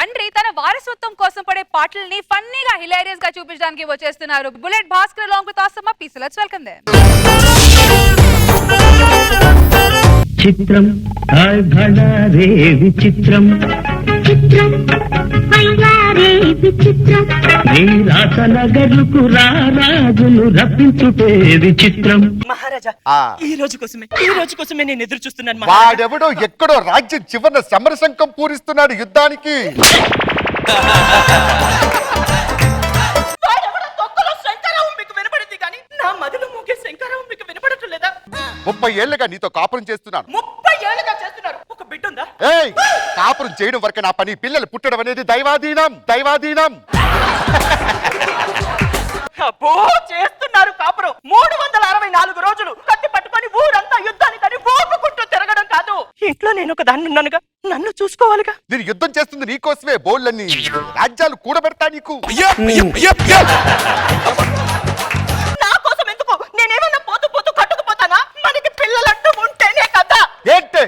తండ్రి తన వారసత్వం కోసం పడే పాటల్ని ఫన్నీగా హిలేరియస్ గా చూపించడానికి వచ్చేస్తున్నారు bullet Bhaskar along with Asama. Please let's welcome them. చిత్రం రే విచిత్రం చిత్రం అయ్యారే విచిత్రం నీ రాసనగర్లకు రాజును రప్పించుటే విచిత్రం. మహారాజా ఈ రోజు కోసమే నేను ఎదురు చూస్తున్నాను. వాడెవడో ఎక్కడో రాజ్యం చివరన సమరశంఖం పూరిస్తున్నాడు యుద్ధానికి. వినపడింది కానీ నా మదిలో మోగే శంకరావు మీకు వినపడటం లేదా? 30 ఏళ్లుగా నీతో కాపురం చేస్తున్నాను. 30 ఏళ్ళుగా చేస్తున్నారు. ఒక బిడ్డ ఉందా? ఏయ్, కాపురం చేయడం వరకు నా పని, పిల్లలు పుట్టడం అనేది దైవాధీనం. అబ్బో, చేస్తున్నారు కాపురం 364 రోజులు కత్తి పట్టుకొని ఊరంతా యుద్ధానికని ఊపుకుంటూ తిరగడం కాదు. ఇంట్లో నేను ఒక దాన్ని ఉన్నానుగా, నన్ను చూసుకోవాలిగా. నేను యుద్ధం చేస్తుంది నీకోసమే. బోళ్ళని రాజ్యాలు కూడబెడతా నీకు. నా కోసం ఎందుకు? నేనేమన్నా పోతూ కట్టుకుపోతానా? మనకి పిల్లలంటూ ఉంటేనే కదా. ఏంటే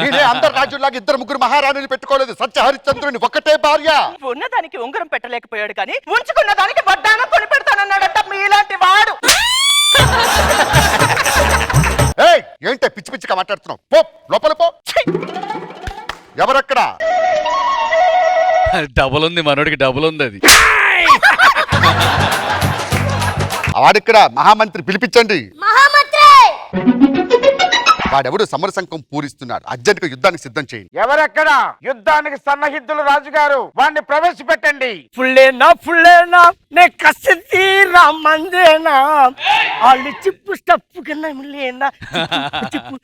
నేనే అందరు రాజుల్లాగా 2-3 మహారాణులు పెట్టుకోలేదు. సత్య హరిశ్చంద్రుని ఒకటే భార్య. ఉన్నదానికి ఉంగరం పెట్టలేకపోయాడు కానీ ఉంచుకున్న దానికి వడ్డానం కొని పెడతానన్నాడట మీలాంటి వాడు. ఏయ్, ఏంటే పిచ్చి పిచ్చిగా మాట్లాడుతున్నావు? పో లోపల పో. ఎవరక్కడ? డబుల్ ఉంది, మనోడికి డబుల్ ఉంది. అది వాడిక్కడ మహామంత్రి పిలిపించండి. మహామంత్రి వాడెవడు సమరశంఖం పూరిస్తున్నాడు. అర్జెంట్ గా యుద్ధానికి సిద్ధం చేయండి. ఎవరెక్కడ? యుద్ధానికి సన్నహిద్దులు రాజుగారు, వాడిని ప్రవేశపెట్టండి. ఫుల్లేనా నే కసి తీరా మందేనా ఆళ్ళు చిప్పు స్టప్పు కన్నా ముల్లేనా చిప్పు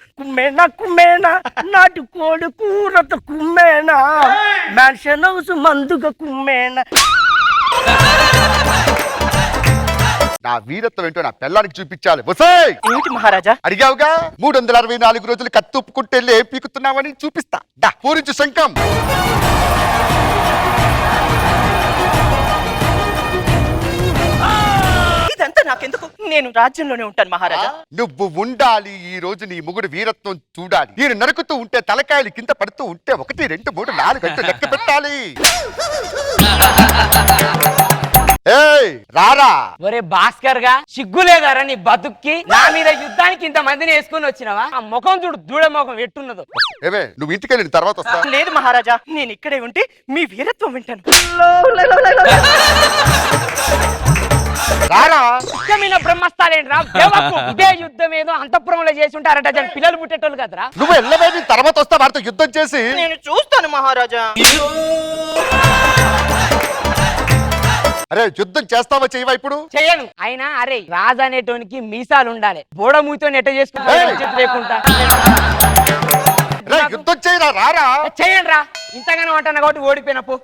కుమ్మేనా నాటు కోడి కూరతో కుమ్మేనా మ్యాన్షన్ హౌస్ మందుగా కుమ్మేనా. నా వీరత్వం ఏంటో నా పెళ్ళానికి చూపించాలి. వసేయ్, ఏంటి మహారాజా? అడిగావుగా 364 రోజులు కత్తి ఉప్పుకుంటే వెళ్ళి ఏం పీకుతున్నావని చూపిస్తా. దా, పూరించు శంఖం. ఇదంతా నాకెందుకు? నేను రాజ్యంలోనే ఉంటాను మహారాజా. నువ్వు ఉండాలి. ఈ రోజు నీ మొగుడు వీరత్వం చూడాలి. నేను నరుకుతూ ఉంటే తలకాయలు కింద పడుతూ ఉంటే 1, 2, 3, 4 గంటలు లెక్క పెట్టాలి. ఏయ్, రారా. ఒరే భాస్కర్ గా సిగ్గు లేదారా నీ బతుక్కి? నా మీద యుద్ధానికి ఇంత మందిని వేసుకుని వచ్చినావా? ఆ ముఖం చూడు, దూడ ముఖం ఎట్టున్నదో. ఏవే, నువ్వు ఇంటికి వెళ్ళిన తర్వాత వస్తా. లేదు మహారాజా, నేను ఇక్కడే ఉంటే మీ వీరత్వం వింటాను. రారా. యుద్ధమైన బ్రహ్మస్థాలేంట్రా? ఇదే యుద్ధం ఏదో అంతఃపురంలో చేసి ఉంటారట. పిల్లలు పుట్టేటోళ్ళు కదరా. నువ్వు వెళ్ళవే, నీ తర్వాత వస్తా వారితో యుద్ధం చేసి. నేను చూస్తాను మహారాజా. అరే, యుద్ధం చేస్తావా చేయవా? ఇప్పుడు చేయను. అయినా అరే, రాజు అనేటోనికి మీసాలు ఉండాలి. బోడమూతో నెట్ట చేసుకుంటా లేకుండా యుద్ధం చేయరా. రారా. చేయండి రా. ఇంతగానో అంటున్నా కాబట్టి ఓడిపోయిన పో.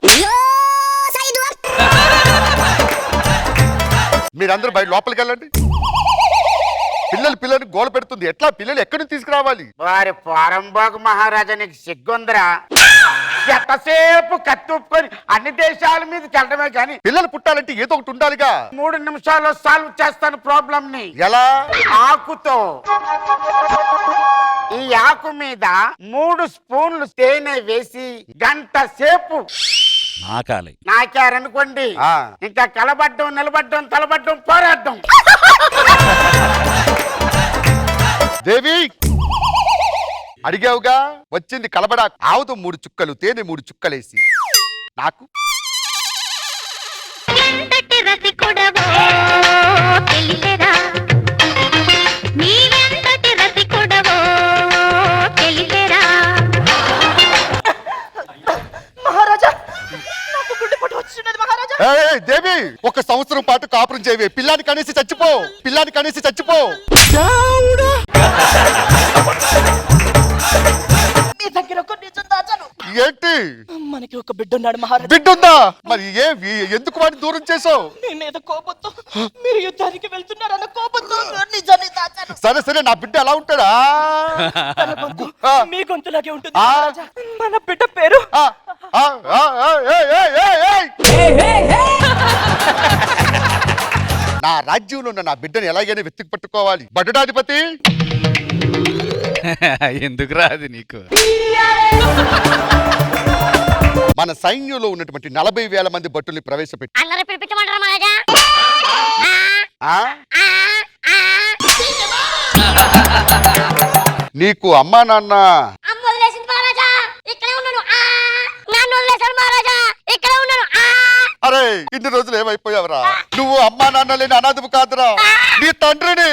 మీరందరూ బయట లోపలికి వెళ్ళండి. పిల్లలు గోల పెడుతుంది. ఎట్లా పిల్లలు ఎక్కడి నుంచి తీసుకురావాలి? వారి పోరంబోకు మహారాజా, నీకు సిగ్గుందిరా? ఎంతసేపు కత్తి ఉప్పుకొని అన్ని దేశాల మీద వెళ్ళడమే కానీ పిల్లలు పుట్టాలంటే ఏదో ఒకటి ఉండాలిగా. 3 నిమిషాల్లో సాల్వ్ చేస్తాను ప్రాబ్లం ని. ఎలా? ఆకుతో. ఈ ఆకు మీద 3 స్పూన్లు తేనె వేసి గంట సేపు నాకాలి నాకారనుకోండి, ఇంకా కలబడ్డం, నిలబడ్డం, తలబడ్డం, పోరాడడం. దేవి, అడిగావుగా, వచ్చింది కలబడా. ఆవుతో 3 చుక్కలు, తేనె 3 చుక్కలేసి నాకు. ఎంతటి రసికుడవో తెలియరా, నీవెంతటి రసికుడవో తెలియరా. మహారాజా, నాకు గుండెపోటు వచ్చినది మహారాజా. ఏయ్ దేవి, 1 సంవత్సరం పాటు కాపురం చేయవే. పిల్లాన్ని కనేసి చచ్చిపో. మీ దగ్గర ఒక నిజం దాచాను. ఏంటి? మనకి ఒక బిడ్డ ఉన్నాడు మహారాజా. బిడ్డుందా? మరి ఎందుకు వాడిని దూరం చేసావు? మీ మీద కోపంతో, మీరు యుద్ధానికి వెళ్తున్నారన్న కోపంతో నిజాన్ని దాచాను. సరే, నా బిడ్డ ఎలా ఉంటాడా? తన గొంతు మీ గొంతులాగే ఉంటుంది మహారాజా. మన బిడ్డ పేరు నా రాజ్యంలో ఉన్న నా బిడ్డను ఎలాగైనా వెతికి పట్టుకోవాలి. బడుడాధిపతి, ఎందుకు రాదు నీకు? మన సైన్యంలో ఉన్నటువంటి 40,000 మంది భటుల్ని ప్రవేశపెట్టి అందరూ పిలిపించమంటారా మహారాజా ఆ? నీకు అమ్మా నాన్న అమ్మ వదిలేసింది మహారాజా ఇక్కడే ఉన్నాను నన్ను వదిలేశాడు మహారాజా ఇక్కడే ఉన్నాను అరే ఇన్ని రోజులు ఏమైపోయావురా నువ్వు అమ్మా నాన్న లేని అనాథము కాదురా నీ తండ్రిని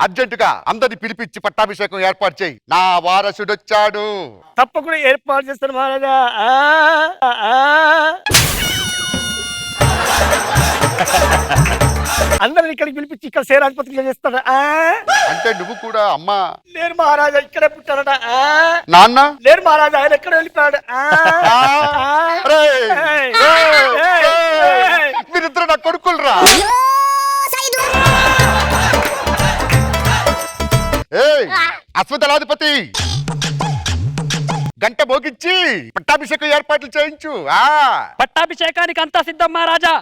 అర్జెంటుగా అందరిని పిలిపించి పట్టాభిషేకం ఏర్పాటు చేయి నా వారసుడొచ్చాడు తప్పకుండా ఏర్పాటు చేస్తాను మహారాజా అందరిని ఇక్కడికి పిలిపించి ఇక్కడ సేరాధిపతిగా చేస్తాడు అంటే నువ్వు కూడా అమ్మా లేరు మహారాజా ఇక్కడే పుట్టారట నాన్న లేరు మహారాజా ఆయన ఎక్కడ వెళ్ళిపోయాడు రేయ్, రేయ్, మీరిద్దరు నా కొడుకులరా ఏయ్ అశ్వదళాధిపతి గంట మోగించి పట్టాభిషేకం ఏర్పాట్లు చేయించు పట్టాభిషేకానికి అంతా సిద్ధం మహారాజా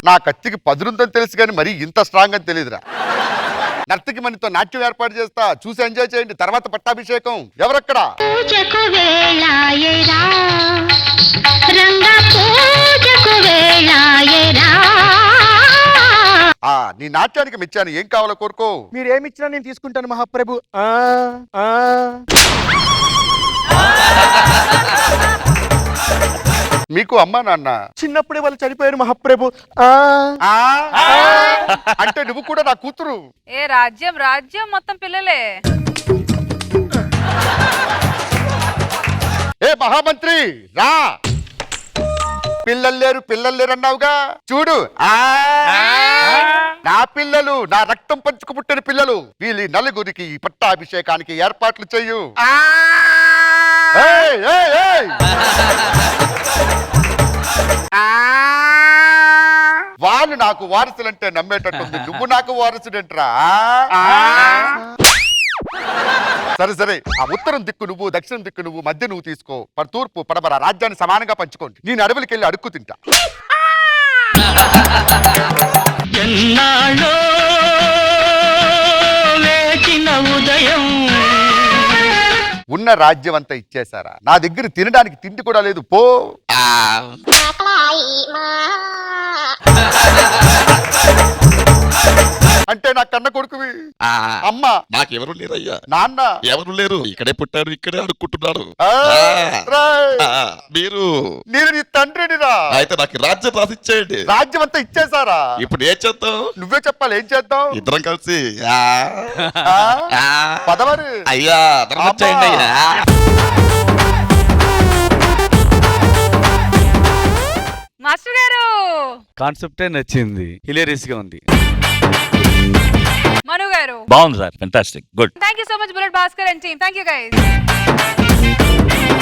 నా కత్తికి పదురుందని తెలుసు కానీ మరి ఇంత స్ట్రాంగ్ అని తెలియదురా నర్తకి మనతో నాట్యం ఏర్పాటు చేస్తా చూసి ఎంజాయ్ చేయండి తర్వాత పట్టాభిషేకం ఎవరక్కడ పూజకు వేళాయేరా రంగ పూజకు వేళాయేరా నీ నాట్యానికి మెచ్చాను ఏం కావాలో కోరుకో మీరేమిచ్చినా నేను తీసుకుంటాను మహాప్రభు మీకు అమ్మా నాన్న చిన్నప్పుడే వాళ్ళు చనిపోయారు మహాప్రభు అంటే నువ్వు కూడా నా కూతురు ఏ రాజ్యం రాజ్యం మొత్తం పిల్లలే. ఏ మహామంత్రి రా పిల్లలు లేరు అన్నావుగా చూడు నా పిల్లలు నా రక్తం పంచుకు పుట్టిన పిల్లలు వీళ్ళ నలుగురికి ఈ పట్టాభిషేకానికి ఏర్పాట్లు చెయ్యు ఏయ్, ఏయ్, ఏయ్. వాళ్ళు నాకు వారసులంటే నమ్మేటట్టుంది నువ్వు నాకు వారసుడంట్రా సరే సరే ఆ ఉత్తరం దిక్కు నువ్వు దక్షిణం దిక్కు నువ్వు మధ్య నువ్వు తీసుకో తూర్పు పడమర రాజ్యాన్ని సమానంగా పంచుకోండి నేను అడవులకి వెళ్ళి అడుక్కు తింటా ఎన్నాళ్ళో వేచిన ఉదయం ఉన్న రాజ్యం అంతా ఇచ్చేసారా నా దగ్గర తినడానికి తిండి కూడా లేదు పో అంటే నా కన్న కొడుకువి అమ్మ నాకెవరు లేరయ్యా నాన్న ఎవరు లేరు ఇక్కడే పుట్టారు ఇక్కడే అడుక్కుంటున్నారు రేయ్. మీరు నేను నీ తండ్రినిరా అయితే నాకు రాజ్యం రాసిచ్చేయండి రాజ్యం అంతా ఇచ్చేసారా ఇప్పుడు ఏం చేద్దాం నువ్వే చెప్పాలి ఏం చేద్దాం ఇద్దరం కలిసి పదవరు అయ్యా ధర్మం చేయండి అయ్యా మాస్టర్ గారు కాన్సెప్టే నచ్చింది హిలేరియస్ గా ఉంది మను గారు బాగుంది sir fantastic good thank you so much bullet Bhaskar and team thank you guys